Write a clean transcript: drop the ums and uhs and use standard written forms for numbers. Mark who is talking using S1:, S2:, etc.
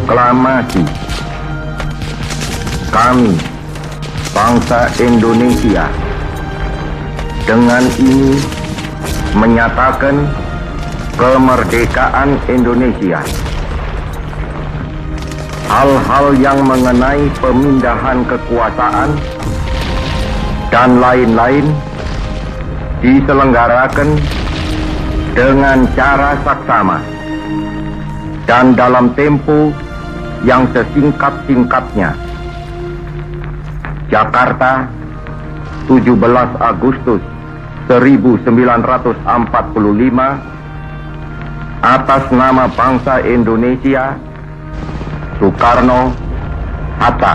S1: Proklamasi kami, bangsa Indonesia, dengan ini menyatakan kemerdekaan Indonesia. Hal-hal yang mengenai pemindahan kekuasaan dan lain-lain diselenggarakan dengan cara saksama dan dalam tempo yang sesingkat-singkatnya. Jakarta, 17 Agustus 1945, atas nama bangsa Indonesia, Soekarno-Hatta.